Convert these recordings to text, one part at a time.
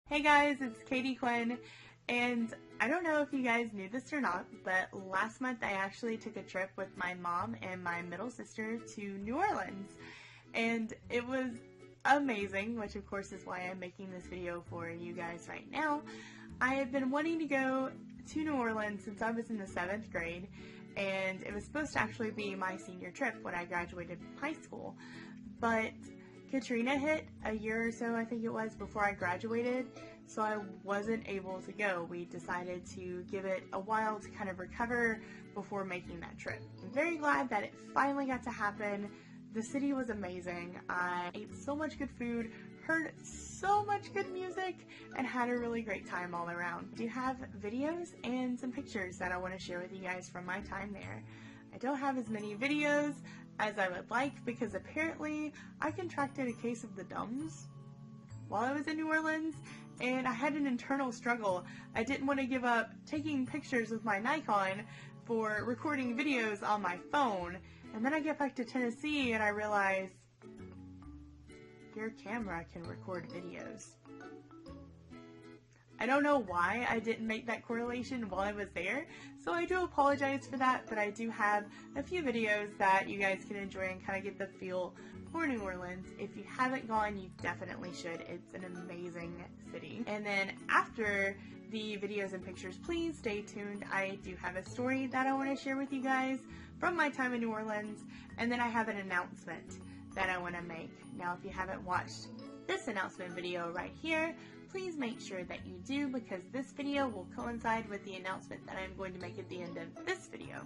Hey guys, it's CaityQuinn, and I don't know if you guys knew this or not, but last month I actually took a trip with my mom and my middle sister to New Orleans, and it was amazing, which of course is why I'm making this video for you guys right now. I have been wanting to go to New Orleans since I was in the 7th grade, and it was supposed to actually be my senior trip when I graduated from high school, but Katrina hit a year or so, I think it was, before I graduated, so I wasn't able to go. We decided to give it a while to kind of recover before making that trip. I'm very glad that it finally got to happen. The city was amazing. I ate so much good food, heard so much good music, and had a really great time all around. I do have videos and some pictures that I want to share with you guys from my time there. I don't have as many videos as I would like because apparently I contracted a case of the DUMS while I was in New Orleans, and I had an internal struggle. I didn't want to give up taking pictures with my Nikon for recording videos on my phone, and then I get back to Tennessee and I realize your camera can record videos. I don't know why I didn't make that correlation while I was there, so I do apologize for that, but I do have a few videos that you guys can enjoy and kind of get the feel for New Orleans. If you haven't gone, you definitely should. It's an amazing city. And then after the videos and pictures, please stay tuned. I do have a story that I want to share with you guys from my time in New Orleans, and then I have an announcement that I want to make. Now, if you haven't watched this announcement video right here, please make sure that you do, because this video will coincide with the announcement that I'm going to make at the end of this video.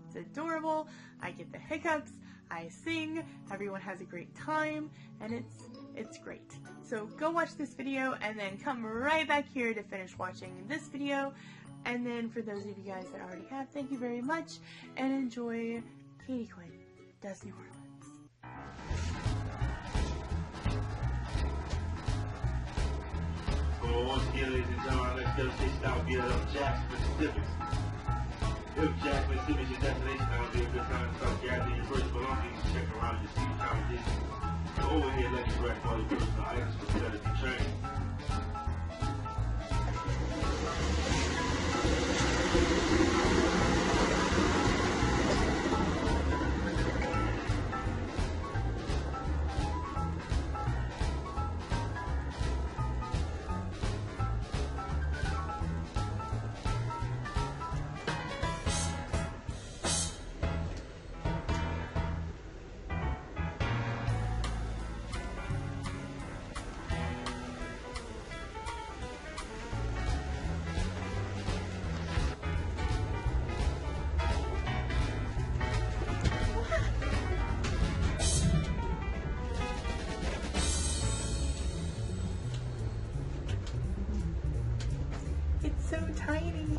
It's adorable, I get the hiccups, I sing, everyone has a great time, and it's great. So go watch this video and then come right back here to finish watching this video. And then for those of you guys that already have, thank you very much, and enjoy CaityQuinn Does New Orleans. Once again, ladies and gentlemen, let's go chase out via Jackson, Mississippi. If Jackson, Mississippi is your destination, that would be a good time to start gathering your first belongings, check around your seat competition. So over here, let me correct all your personal items for the train. It's so tiny.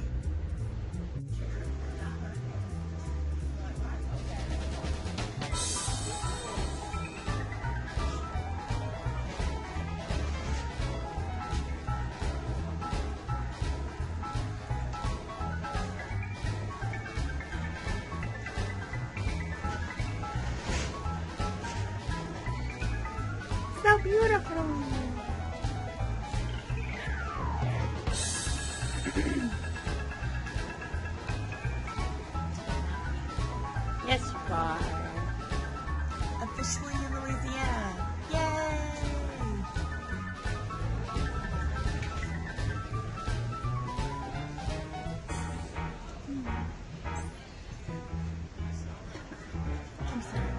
So beautiful. Yes, you are. Officially in Louisiana. Yay! I'm sorry.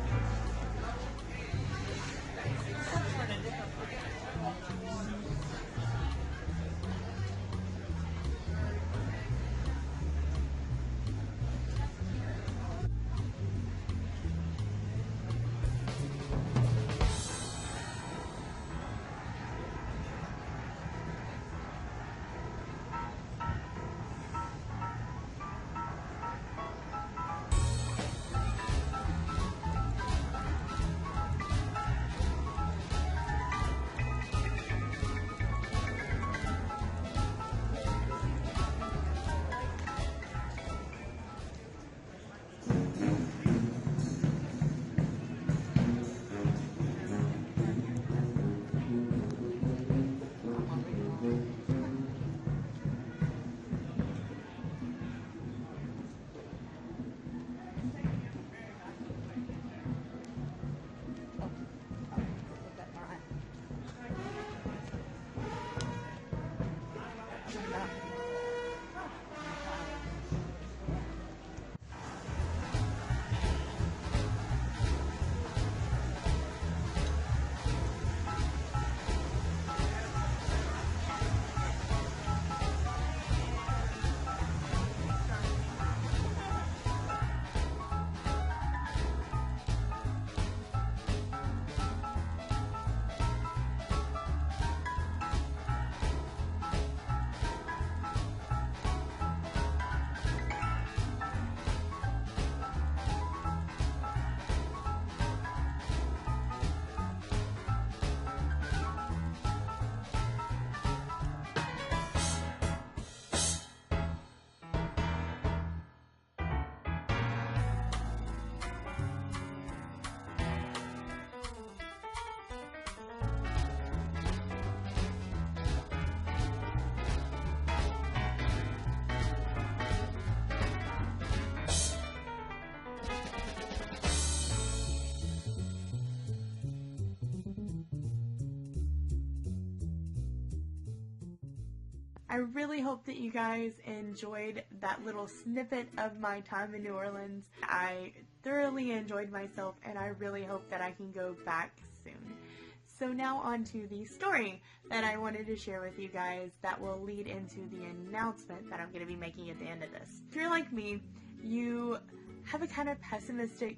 I really hope that you guys enjoyed that little snippet of my time in New Orleans. I thoroughly enjoyed myself, and I really hope that I can go back soon. So now on to the story that I wanted to share with you guys that will lead into the announcement that I'm going to be making at the end of this. If you're like me, you have a kind of pessimistic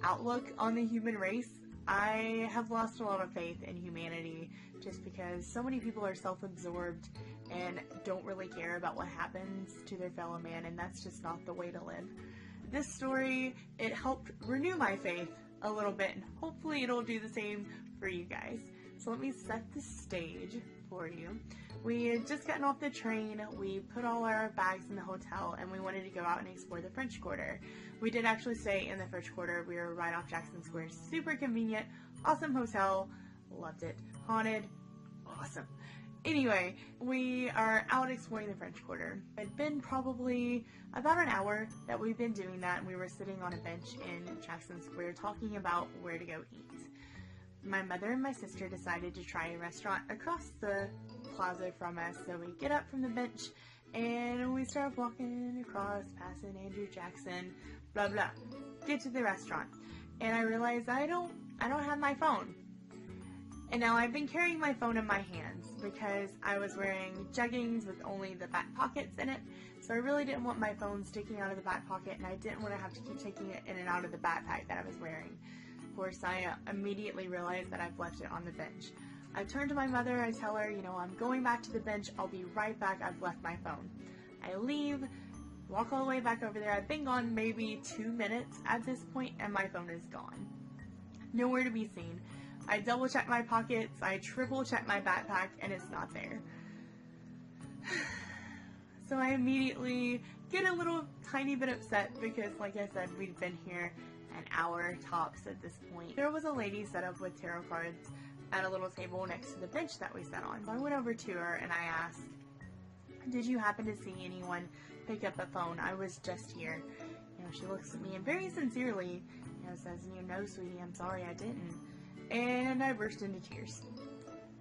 outlook on the human race. I have lost a lot of faith in humanity just because so many people are self-absorbed and don't really care about what happens to their fellow man, and that's just not the way to live. This story, it helped renew my faith a little bit, and hopefully it'll do the same for you guys. So let me set the stage for you. We had just gotten off the train, we put all our bags in the hotel, and we wanted to go out and explore the French Quarter. We did actually stay in the French Quarter. We were right off Jackson Square. Super convenient, awesome hotel, loved it. Haunted, awesome. Anyway, we are out exploring the French Quarter. It's been probably about an hour that we've been doing that, and we were sitting on a bench in Jackson Square talking about where to go eat. My mother and my sister decided to try a restaurant across the plaza from us, so we get up from the bench and we start walking across, passing Andrew Jackson, blah blah, get to the restaurant, and I realize I don't have my phone. And now I've been carrying my phone in my hands because I was wearing jeggings with only the back pockets in it, so I really didn't want my phone sticking out of the back pocket, and I didn't want to have to keep taking it in and out of the backpack that I was wearing. Of course, I immediately realized that I've left it on the bench. I turn to my mother, I tell her, I'm going back to the bench, I'll be right back, I've left my phone. I leave, walk all the way back over there. I've been gone maybe 2 minutes at this point, and my phone is gone. Nowhere to be seen. I double check my pockets, I triple check my backpack, and it's not there. So I immediately get a little tiny bit upset because, like I said, we've been here an hour tops at this point. There was a lady set up with tarot cards at a little table next to the bench that we sat on. So I went over to her and I asked, "Did you happen to see anyone pick up a phone? I was just here." She looks at me and very sincerely, says, "No, sweetie, I'm sorry, I didn't." And I burst into tears.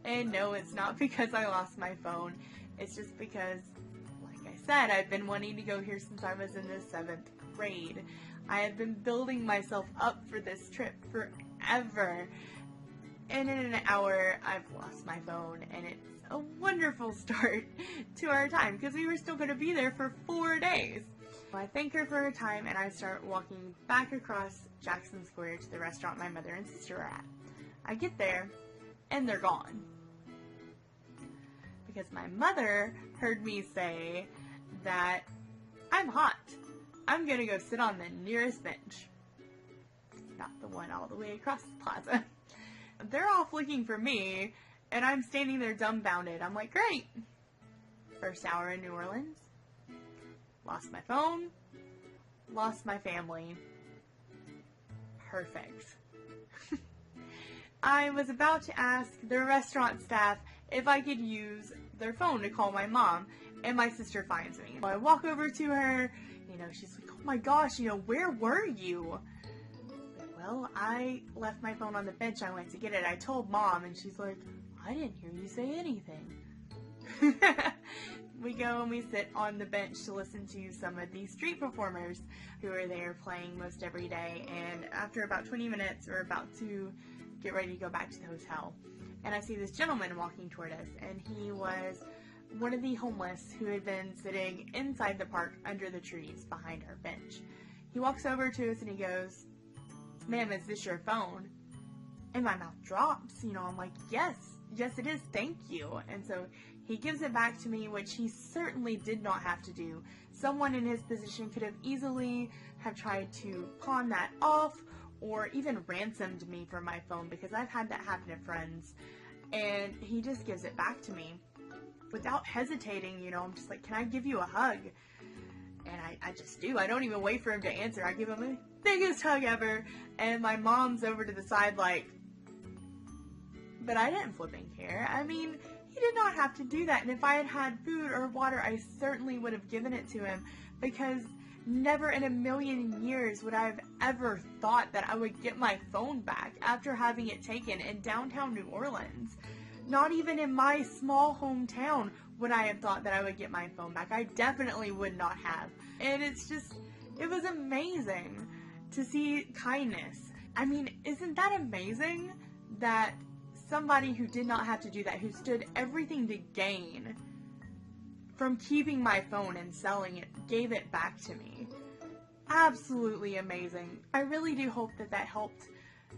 And no, it's not because I lost my phone. It's just because, like I said, I've been wanting to go here since I was in the 7th grade. I have been building myself up for this trip forever. And in an hour, I've lost my phone, and it's a wonderful start to our time because we were still going to be there for 4 days. I thank her for her time, and I start walking back across Jackson Square to the restaurant my mother and sister are at. I get there, and they're gone. Because my mother heard me say that I'm hot. I'm going to go sit on the nearest bench. Not the one all the way across the plaza. They're off looking for me, and I'm standing there dumbfounded. I'm like, great. First hour in New Orleans. Lost my phone. Lost my family. Perfect. I was about to ask the restaurant staff if I could use their phone to call my mom, and my sister finds me. I walk over to her, she's like, "Oh my gosh, where were you?" "Well, I left my phone on the bench. I went to get it. I told Mom," and she's like, "I didn't hear you say anything." We go and we sit on the bench to listen to some of these street performers who are there playing most every day. And after about 20 minutes, we're about to get ready to go back to the hotel. And I see this gentleman walking toward us, and he was one of the homeless who had been sitting inside the park under the trees behind our bench. He walks over to us and he goes, "Ma'am, is this your phone?" And my mouth drops. You know, I'm like, yes it is, thank you. And so he gives it back to me, which he certainly did not have to do. Someone in his position could have easily have tried to pawn that off or even ransomed me for my phone, because I've had that happen to friends. And he just gives it back to me without hesitating. You know, I'm just like, "Can I give you a hug?" And I just do. I don't even wait for him to answer. I give him the biggest hug ever. And my mom's over to the side like, but I didn't flipping care. I mean, he did not have to do that. And if I had had food or water, I certainly would have given it to him, because never in a million years would I have ever thought that I would get my phone back after having it taken in downtown New Orleans. Not even in my small hometown would I have thought that I would get my phone back. I definitely would not have. And it's just, it was amazing to see kindness. I mean, isn't that amazing that somebody who did not have to do that, who stood everything to gain from keeping my phone and selling it, gave it back to me? Absolutely amazing. I really do hope that that helped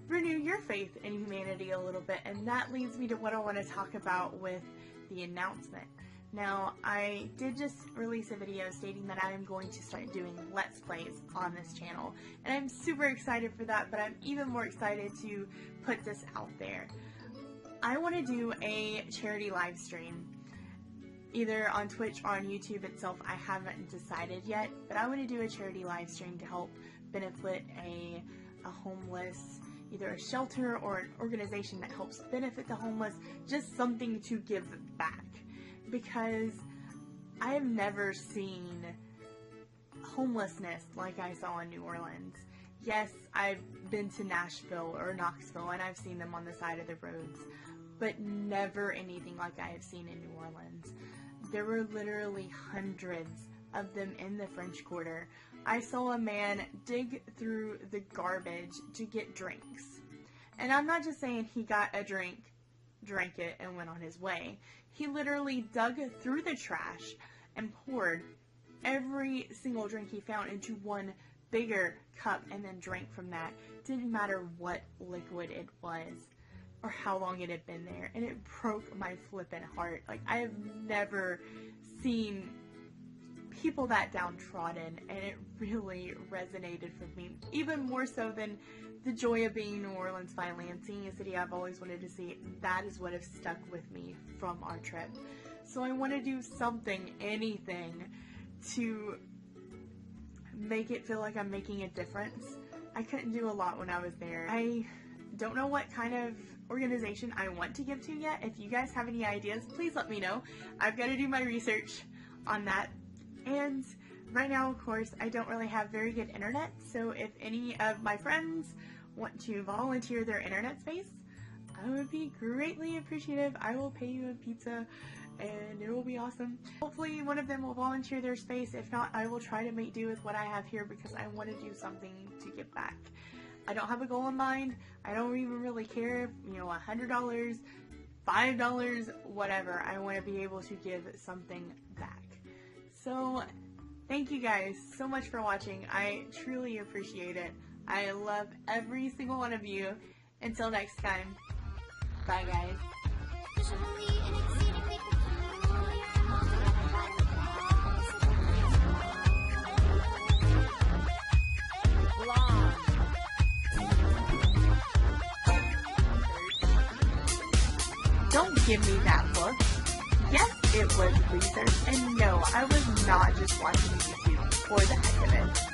renew your faith in humanity a little bit, and that leads me to what I want to talk about with the announcement. Now, I did just release a video stating that I am going to start doing Let's Plays on this channel, and I'm super excited for that, but I'm even more excited to put this out there. I want to do a charity live stream, either on Twitch or on YouTube itself. I haven't decided yet, but I want to do a charity live stream to help benefit a homeless, either a shelter or an organization that helps benefit the homeless, just something to give back. Because I have never seen homelessness like I saw in New Orleans. Yes, I've been to Nashville or Knoxville and I've seen them on the side of the roads, but never anything like I have seen in New Orleans. There were literally hundreds of them in the French Quarter. I saw a man dig through the garbage to get drinks. And I'm not just saying he got a drink, drank it, and went on his way. He literally dug through the trash and poured every single drink he found into one bigger cup and then drank from that. Didn't matter what liquid it was or how long it had been there. And it broke my flippin' heart. Like, I have never seen people that downtrodden, and it really resonated with me, even more so than the joy of being in New Orleans finally and seeing a city I've always wanted to see. That is what has stuck with me from our trip. So I want to do something, anything, to make it feel like I'm making a difference. I couldn't do a lot when I was there. I don't know what kind of organization I want to give to yet. If you guys have any ideas, please let me know. I've got to do my research on that. And right now, of course, I don't really have very good internet, so if any of my friends want to volunteer their internet space, I would be greatly appreciative. I will pay you a pizza, and it will be awesome. Hopefully one of them will volunteer their space. If not, I will try to make do with what I have here, because I want to do something to give back. I don't have a goal in mind. I don't even really care, you know, $100, $5, whatever. I want to be able to give something back. So, thank you guys so much for watching. I truly appreciate it. I love every single one of you. Until next time, bye guys. Don't give me that look. Yes, it was research, and no, I was not just watching YouTube for the heck of it.